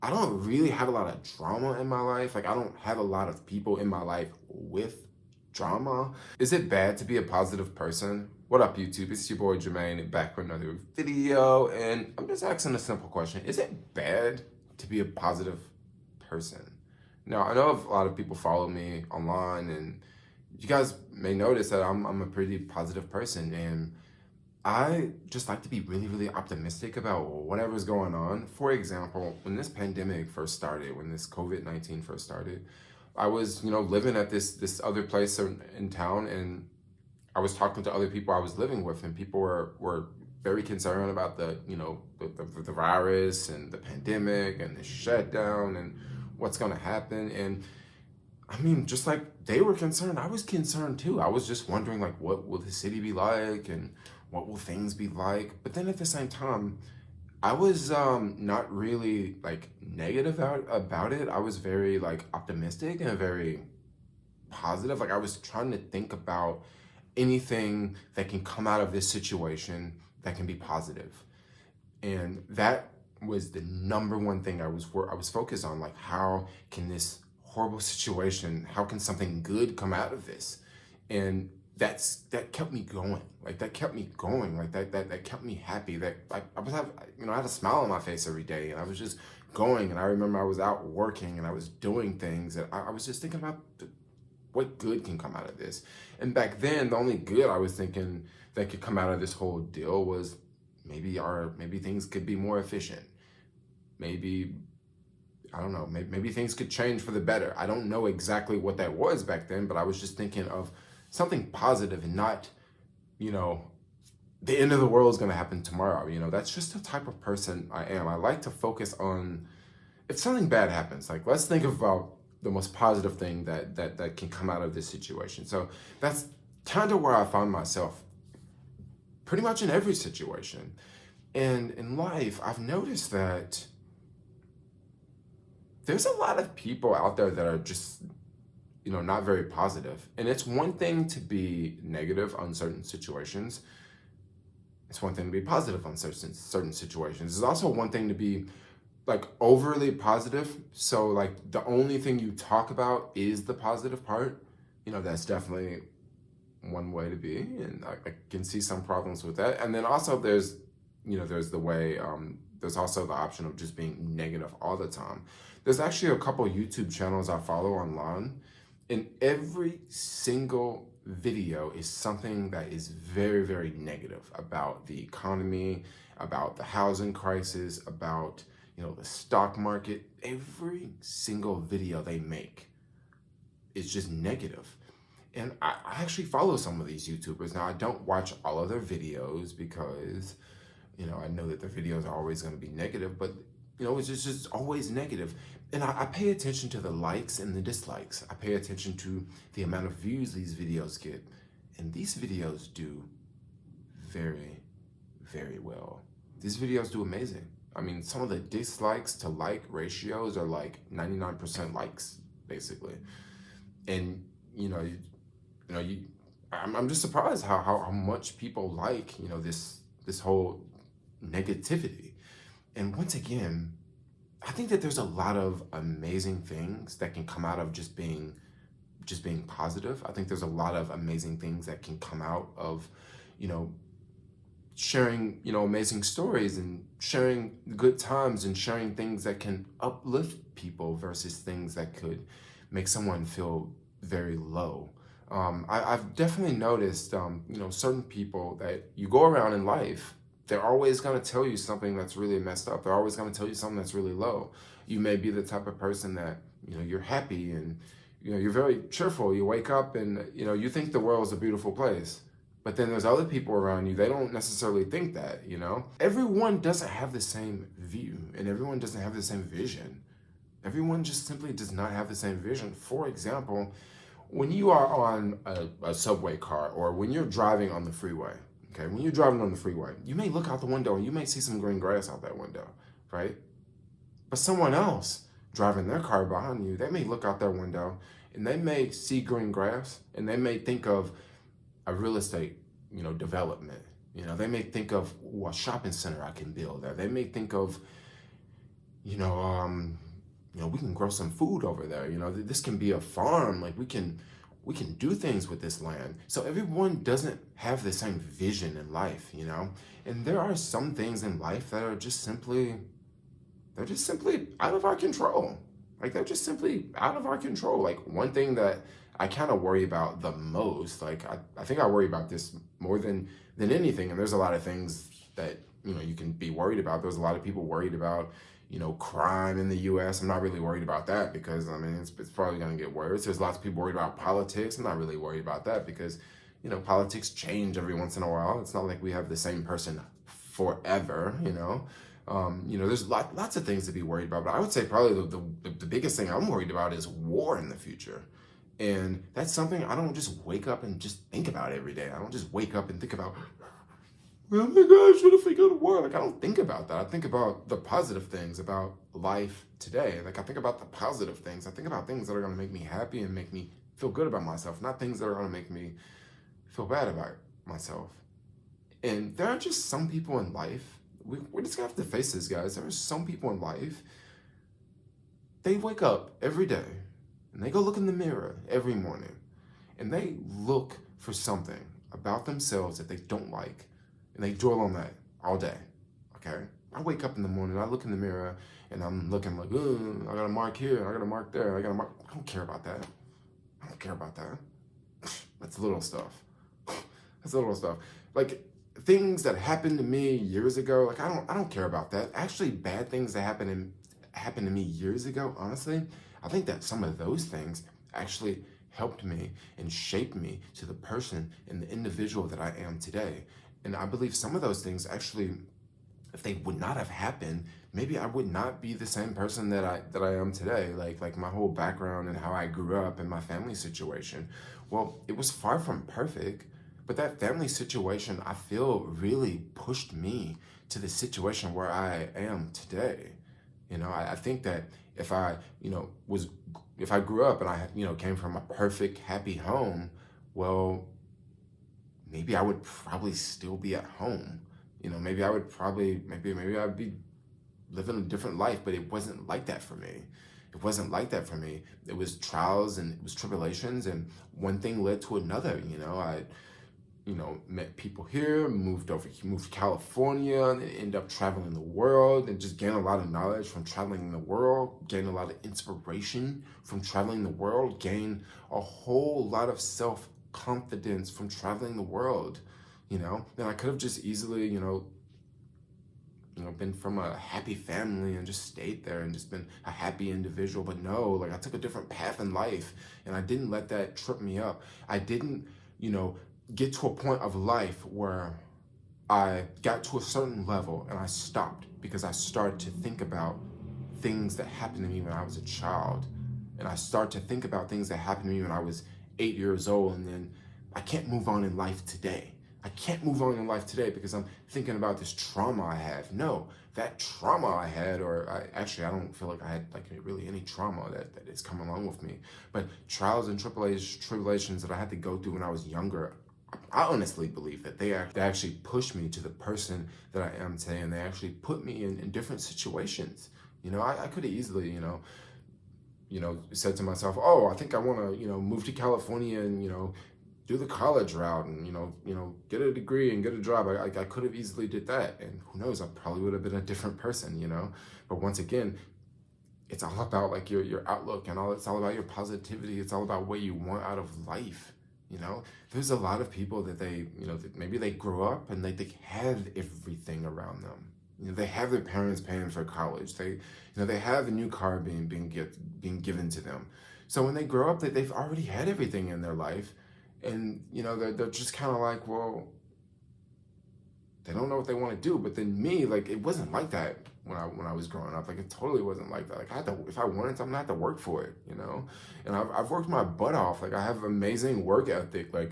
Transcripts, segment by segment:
I don't really have a lot of drama in my life. Like, I don't have a lot of people in my life with drama. Is it bad to be a positive person? What up, YouTube? It's your boy Jermaine back with another video. And I'm just asking a simple question. Is it bad to be a positive person? Now, I know a lot of people follow me online, and you guys may notice that I'm a pretty positive person. And I just like to be really, really optimistic about whatever's going on. For example, when this pandemic first started, when this COVID-19 first started, I was, living at this other place in town, and I was talking to other people I was living with, and people were very concerned about the virus and the pandemic and the shutdown and what's going to happen. And I mean, just like they were concerned, I was concerned too. I was just wondering, like, what will the city be like and what will things be like? But then at the same time, I was not really like negative about it. I was very like optimistic and very positive. Like, I was trying to think about anything that can come out of this situation that can be positive. And that was the number one thing I was focused on. Like, how can this horrible situation, how can something good come out of this? And that kept me going. Like, that kept me going. Like, that kept me happy. That I had a smile on my face every day, and I was just going. And I remember I was out working and I was doing things, and I was just thinking about what good can come out of this. And back then, the only good I was thinking that could come out of this whole deal was maybe things could be more efficient. Maybe, I don't know, maybe things could change for the better. I don't know exactly what that was back then, but I was just thinking of something positive and not, the end of the world is going to happen tomorrow. That's just the type of person I am. I like to focus on, if something bad happens, like, let's think about the most positive thing that can come out of this situation. So that's kind of where I found myself pretty much in every situation. And in life, I've noticed that there's a lot of people out there that are just, not very positive. And it's one thing to be negative on certain situations. It's one thing to be positive on certain situations. It's also one thing to be like overly positive. So like the only thing you talk about is the positive part. That's definitely one way to be. And I can see some problems with that. And then also there's also the option of just being negative all the time. There's actually a couple YouTube channels I follow online, and every single video is something that is very, very negative about the economy, about the housing crisis, about, the stock market. Every single video they make is just negative. And I actually follow some of these YouTubers. Now, I don't watch all of their videos because, I know that their videos are always going to be negative, but, it's just always negative. And I pay attention to the likes and the dislikes. I pay attention to the amount of views these videos get. And these videos do very, very well. These videos do amazing. I mean, some of the dislikes to like ratios are like 99% likes, basically. And, I'm just surprised how much people like, this whole negativity. And once again, I think that there's a lot of amazing things that can come out of just being positive. I think there's a lot of amazing things that can come out of, sharing, amazing stories and sharing good times and sharing things that can uplift people versus things that could make someone feel very low. I've definitely noticed, certain people that you go around in life, they're always going to tell you something that's really messed up. They're always going to tell you something that's really low. You may be the type of person that, you're happy and, you're very cheerful. You wake up and, you think the world is a beautiful place. But then there's other people around you, they don't necessarily think that, Everyone doesn't have the same view, and everyone doesn't have the same vision. Everyone just simply does not have the same vision. For example, when you are on a subway car, or when you're driving on the freeway, okay, when you're driving on the freeway, you may look out the window and you may see some green grass out that window, right? But someone else driving their car behind you, they may look out their window and they may see green grass, and they may think of a real estate, development. They may think of a shopping center I can build there. They may think of, you know, we can grow some food over there. This can be a farm. Like we can do things with this land. So everyone doesn't have the same vision in life. And there are some things in life that are just simply they're just simply out of our control. Like they're just simply out of our control. Like one thing that I kind of worry about the most, like I think I worry about this more than anything. And there's a lot of things that you can be worried about. There's a lot of people worried about crime in the U.S. I'm not really worried about that because I mean it's probably going to get worse. There's lots of people worried about politics. I'm not really worried about that because politics change every once in a while. It's not like we have the same person forever. There's lots of things to be worried about, but I would say probably the biggest thing I'm worried about is war in the future. And that's something I don't just wake up and just think about every day. I don't just wake up and think about, oh my gosh, what if we go to war? Like, I don't think about that. I think about the positive things about life today. Like, I think about the positive things. I think about things that are going to make me happy and make me feel good about myself, not things that are going to make me feel bad about myself. And there are just some people in life, we're just going to have to face this, guys. There are some people in life, they wake up every day and they go look in the mirror every morning and they look for something about themselves that they don't like and they dwell on that all day, okay? I wake up in the morning, I look in the mirror and I'm looking like, I got a mark here, I got a mark there, I got a mark. I don't care about that. I don't care about that. That's little stuff. That's little stuff. Like, things that happened to me years ago, like I don't care about that. Actually, bad things that happened to me years ago, honestly, I think that some of those things actually helped me and shaped me to the person and the individual that I am today. And I believe some of those things actually, if they would not have happened, maybe I would not be the same person that I am today. Like my whole background and how I grew up and my family situation. Well, it was far from perfect. But that family situation, I feel, really pushed me to the situation where I am today. I think that if I grew up and I, came from a perfect, happy home, well, maybe I would probably still be at home. Maybe I would probably, maybe I'd be living a different life, but it wasn't like that for me. It wasn't like that for me. It was trials and it was tribulations, and one thing led to another. I met people here, moved to California, and ended up traveling the world and just gained a lot of knowledge from traveling the world, gained a lot of inspiration from traveling the world, gained a whole lot of self-confidence from traveling the world, and I could have just easily, been from a happy family and just stayed there and just been a happy individual. But no, like I took a different path in life and I didn't let that trip me up. I didn't, get to a point of life where I got to a certain level and I stopped because I started to think about things that happened to me when I was a child. And I started to think about things that happened to me when I was 8 years old. And then I can't move on in life today. I can't move on in life today because I'm thinking about this trauma I have. No, that trauma I had, I don't feel like I had like really any trauma that is coming along with me. But trials and tribulations that I had to go through when I was younger, I honestly believe that they actually pushed me to the person that I am today, and they actually put me in different situations. I could have easily, said to myself, oh, I think I want to, move to California and, do the college route and, get a degree and get a job. I could have easily did that. And who knows, I probably would have been a different person, But once again, it's all about like your outlook and it's all about your positivity. It's all about what you want out of life. There's a lot of people that that maybe they grow up and they have everything around them. They have their parents paying for college. They have a new car being given to them. So when they grow up, they've already had everything in their life, and they're just kind of like, well, they don't know what they want to do. But then me, like, it wasn't like that when I was growing up. Like, it totally wasn't like that. Like, if I wanted to, I'm gonna have to work for it, And I've worked my butt off. Like, I have amazing work ethic. Like,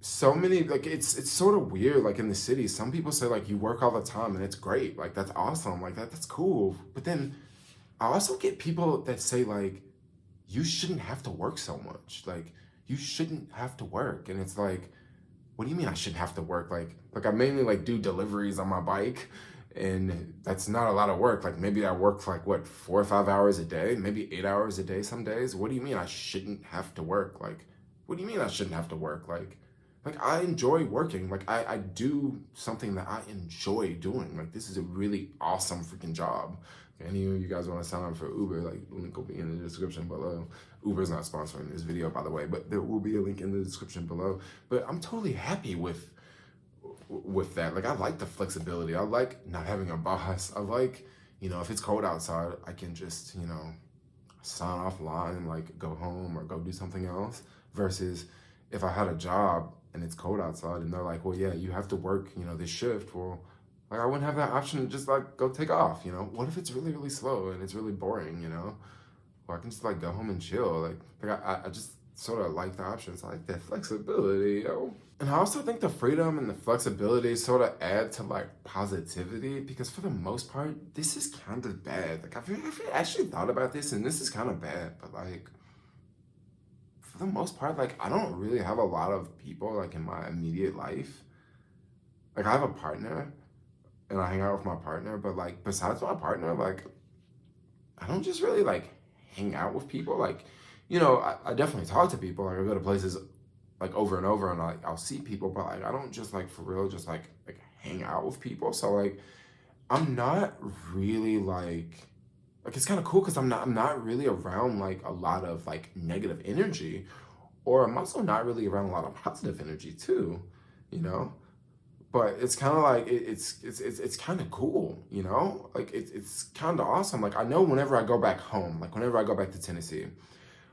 so many, like, it's sort of weird. Like in the city, some people say like you work all the time and it's great. Like that's awesome. Like that's cool. But then I also get people that say like you shouldn't have to work so much. Like you shouldn't have to work. And it's like, what do you mean I shouldn't have to work? Like I mainly like do deliveries on my bike. And that's not a lot of work. Like maybe I work for like what, 4 or 5 hours a day, maybe 8 hours a day some days. What do you mean I shouldn't have to work? Like, what do you mean I shouldn't have to work? Like I enjoy working. Like I do something that I enjoy doing. Like this is a really awesome freaking job. Any of you guys want to sign up for Uber, like link will be in the description below. Uber's not sponsoring this video, by the way, but there will be a link in the description below. But I'm totally happy with that. Like I like the flexibility. I like not having a boss. I like, if it's cold outside, I can just, sign offline and like go home or go do something else. Versus if I had a job and it's cold outside and they're like, well, yeah, you have to work, this shift. Well, like I wouldn't have that option to just like go take off, What if it's really, really slow and it's really boring, Or I can just like go home and chill. Like I just sort of like the options. I like that flexibility, And I also think the freedom and the flexibility sort of add to like positivity, because for the most part, this is kind of bad. Like I've actually thought about this, and this is kind of bad, but like for the most part, like I don't really have a lot of people like in my immediate life. Like I have a partner and I hang out with my partner, but like besides my partner, like I don't just really like hang out with people. Like, I definitely talk to people. Like I go to places like over and over, and like I'll see people, but like I don't just like for real just like hang out with people. So like I'm not really like it's kind of cool because I'm not really around like a lot of like negative energy, or I'm also not really around a lot of positive energy too, But it's kind of like it's kind of cool, Like it's kind of awesome. Like I know whenever I go back home, like whenever I go back to Tennessee,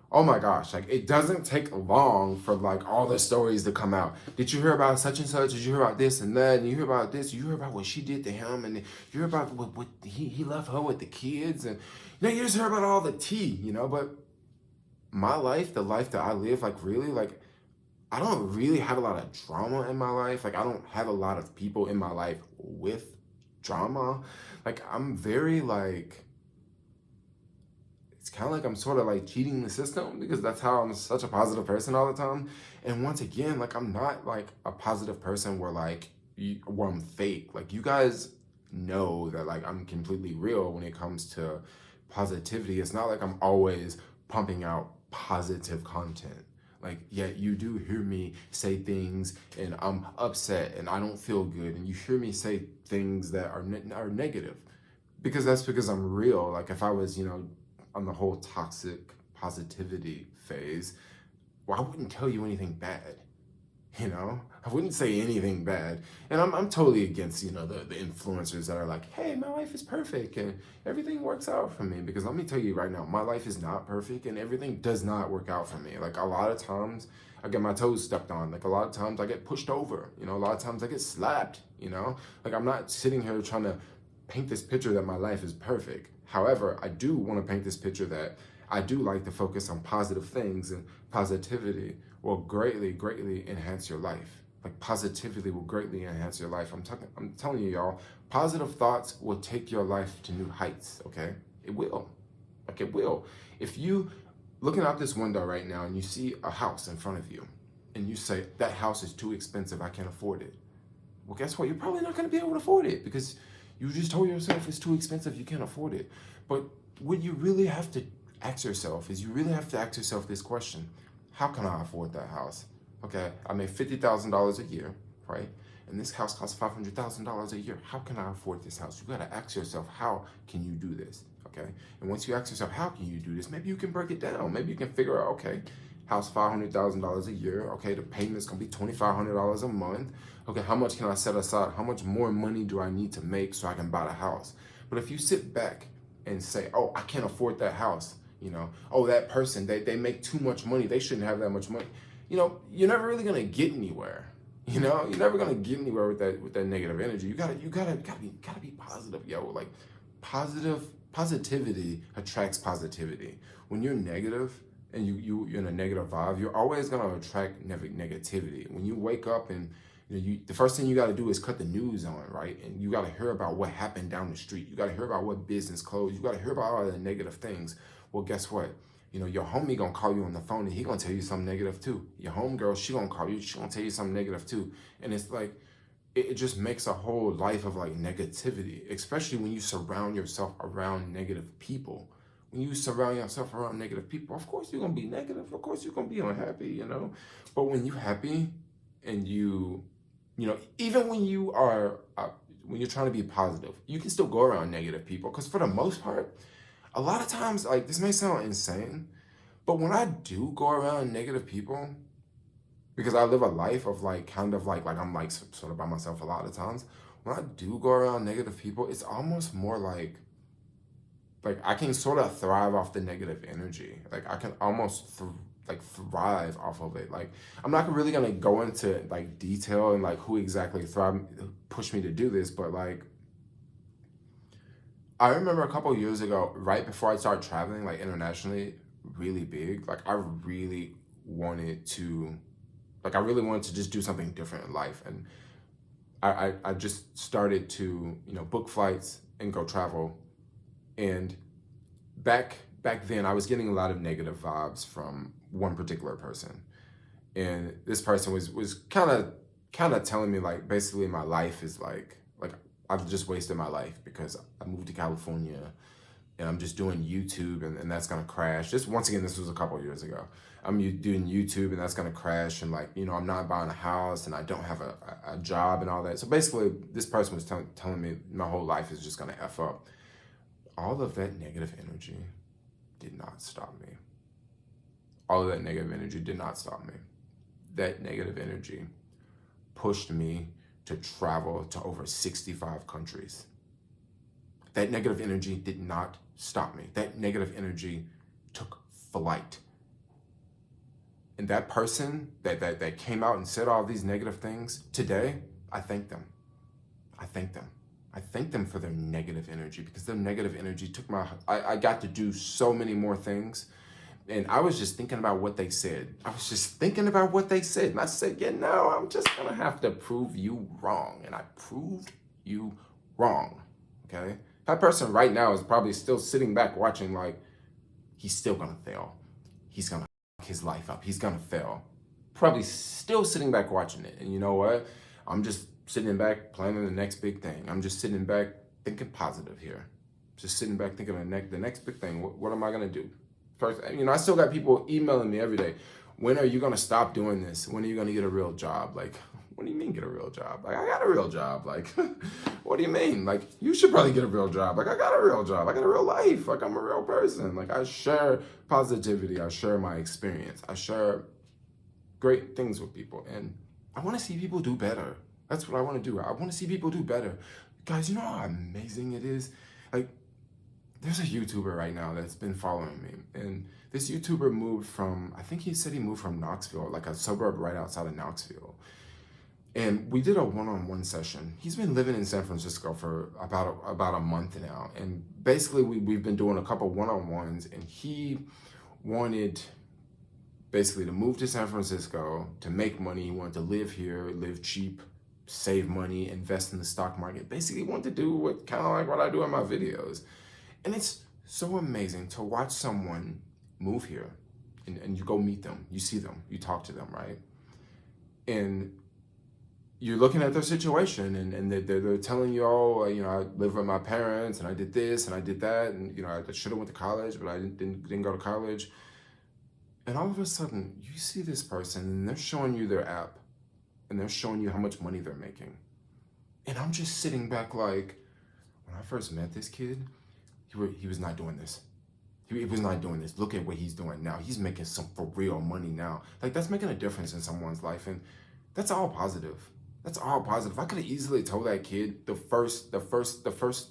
oh my gosh, like it doesn't take long for like all the stories to come out. Did you hear about such and such? Did you hear about this and that? And you hear about this? You hear about what she did to him? And you hear about what he left her with the kids? And you just hear about all the tea, But my life, the life that I live, like really, like I don't really have a lot of drama in my life. Like I don't have a lot of people in my life with drama. Like I'm very like, it's kind of like I'm sort of like cheating the system, because that's how I'm such a positive person all the time. And once again, like I'm not like a positive person where like where I'm fake. Like you guys know that like I'm completely real when it comes to positivity. It's not like I'm always pumping out positive content. Like, yeah, you do hear me say things and I'm upset and I don't feel good, and you hear me say things that are negative, because I'm real. Like if I was, on the whole toxic positivity phase, well, I wouldn't tell you anything bad. I wouldn't say anything bad. And I'm totally against, the influencers that are like, hey, my life is perfect and everything works out for me. Because let me tell you right now, my life is not perfect and everything does not work out for me. Like a lot of times I get my toes stepped on. Like a lot of times I get pushed over, a lot of times I get slapped, like I'm not sitting here trying to paint this picture that my life is perfect. However, I do want to paint this picture that I do like to focus on positive things, and positivity will greatly, greatly enhance your life. Like positivity will greatly enhance your life. I'm telling you, y'all, positive thoughts will take your life to new heights, okay? It will. Like it will. If you looking out this window right now and you see a house in front of you and you say, that house is too expensive, I can't afford it. Well, guess what? You're probably not going to be able to afford it, because you just told yourself it's too expensive, you can't afford it. But what you really have to ask yourself is, you really have to ask yourself this question: how can I afford that house? Okay, I make $50,000 a year, right? And this house costs $500,000 a year. How can I afford this house? You gotta ask yourself, how can you do this? Okay, and once you ask yourself, how can you do this? Maybe you can break it down. Maybe you can figure out, okay, house $500,000 a year. Okay, the payment's gonna be $2,500 a month. Okay, how much can I set aside? How much more money do I need to make so I can buy the house? But if you sit back and say, oh, I can't afford that house, oh, that person, they make too much money, they shouldn't have that much money, you're never really gonna get anywhere. You're never gonna get anywhere with that negative energy. You gotta be positive, yo. Like positivity attracts positivity. When you're negative and you're in a negative vibe, you're always gonna attract negativity. When you wake up and the first thing you got to do is cut the news on, right? And you got to hear about what happened down the street. You got to hear about what business closed. You got to hear about all the negative things. Well, guess what? Your homie gonna call you on the phone and he gonna tell you something negative too. Your homegirl, she gonna call you, she gonna tell you something negative too. And it's like, it just makes a whole life of like negativity, especially when you surround yourself around negative people. When you surround yourself around negative people, of course you're gonna be negative. Of course you're gonna be unhappy, you know. But when you're happy and you know, even when you're trying to be positive, you can still go around negative people. Because for the most part, a lot of times, like this may sound insane, but when I do go around negative people, because I live a life of like kind of like I'm like sort of by myself a lot of times. When I do go around negative people, it's almost more like I can sort of thrive off the negative energy. Like I can almost like thrive off of it. Like I'm not really gonna go into like detail and like who exactly pushed me to do this, but like I remember a couple of years ago, right before I started traveling like internationally, really big. Like I really wanted to just do something different in life, and I just started to book flights and go travel. And back then I was getting a lot of negative vibes from one particular person, and this person was kind of telling me like basically my life is like I've just wasted my life because I moved to California and I'm just doing YouTube and that's gonna crash. Just once again, this was a couple of years ago. I'm doing YouTube and that's gonna crash, and like I'm not buying a house and I don't have a job and all that. So basically, this person was telling me my whole life is just gonna F up. All of that negative energy did not stop me. All of that negative energy did not stop me. That negative energy pushed me to travel to over 65 countries. That negative energy did not stop me. That negative energy took flight. And that person that came out and said all these negative things, today, I thank them. I thank them. I thank them for their negative energy, because their negative energy took I got to do so many more things. And I was just thinking about what they said. And I said, I'm just gonna have to prove you wrong. And I proved you wrong, okay? That person right now is probably still sitting back watching like, he's still gonna fail. He's gonna fuck his life up. He's gonna fail. Probably still sitting back watching it. And you know what? I'm just sitting back planning the next big thing. I'm just sitting back thinking positive here. Just sitting back thinking the next big thing. What am I gonna do? First, I still got people emailing me every day. When are you gonna stop doing this? When are you gonna get a real job? Like, what do you mean get a real job? Like, I got a real job. Like, what do you mean? Like, you should probably get a real job. Like, I got a real job. I got a real life. Like, I'm a real person. Like, I share positivity. I share my experience. I share great things with people. And I wanna see people do better. That's what I wanna do. I wanna see people do better. Guys, you know how amazing it is? Like, there's a YouTuber right now that's been following me, and this YouTuber moved from, I think he said he moved from Knoxville, like a suburb right outside of Knoxville. And we did a one-on-one session. He's been living in San Francisco for about a month now. And basically we've been doing a couple one-on-ones, and he wanted basically to move to San Francisco to make money. He wanted to live here, live cheap, save money, invest in the stock market. Basically he wanted to do kind of like what I do in my videos. And it's so amazing to watch someone move here and you go meet them, you see them, you talk to them, right? And you're looking at their situation and they're telling you, oh, I live with my parents and I did this and I did that. And, I should have went to college, but I didn't go to college. And all of a sudden you see this person and they're showing you their app and they're showing you how much money they're making. And I'm just sitting back like, when I first met this kid, he was not doing this. He was not doing this. Look at what he's doing now. He's making some for real money now. Like, that's making a difference in someone's life. And that's all positive. That's all positive. I could have easily told that kid the first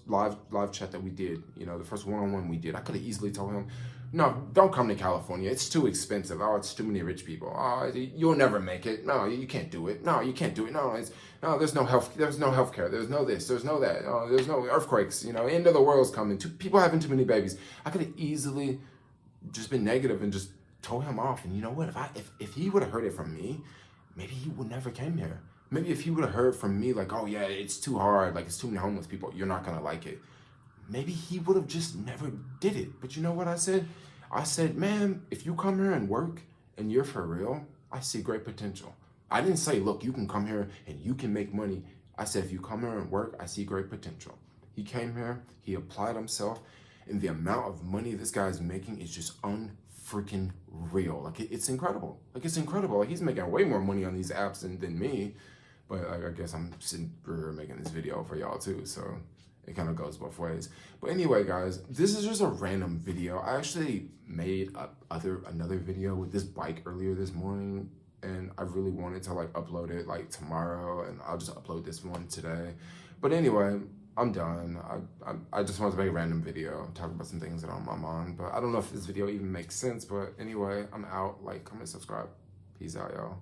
live chat that we did, the first one-on-one we did, I could have easily told him, no, don't come to California. It's too expensive. Oh, it's too many rich people. Oh, you'll never make it. No, you can't do it. No, you can't do it. No, there's no health. There's no healthcare. There's no this. There's no that. Oh, there's no earthquakes. End of the world's coming. People having too many babies. I could have easily just been negative and just told him off. And you know what? If he would have heard it from me, maybe he would never came here. Maybe if he would have heard from me like, oh yeah, it's too hard. Like, it's too many homeless people. You're not gonna like it. Maybe he would have just never did it. But you know what I said? I said, man, if you come here and work and you're for real, I see great potential. I didn't say, look, you can come here and you can make money. I said, if you come here and work, I see great potential. He came here, he applied himself, and the amount of money this guy's making is just unfreaking real. Like, it's incredible. Like, it's incredible. Like, he's making way more money on these apps than me. But like, I guess I'm sitting here making this video for y'all too, so it kind of goes both ways. But anyway, guys, this is just a random video. I actually made another video with this bike earlier this morning, and I really wanted to like upload it like tomorrow, and I'll just upload this one today. But anyway, I'm done. I just wanted to make a random video, talk about some things that are on my mind. But I don't know if this video even makes sense. But anyway, I'm out. Like, comment, subscribe. Peace out, y'all.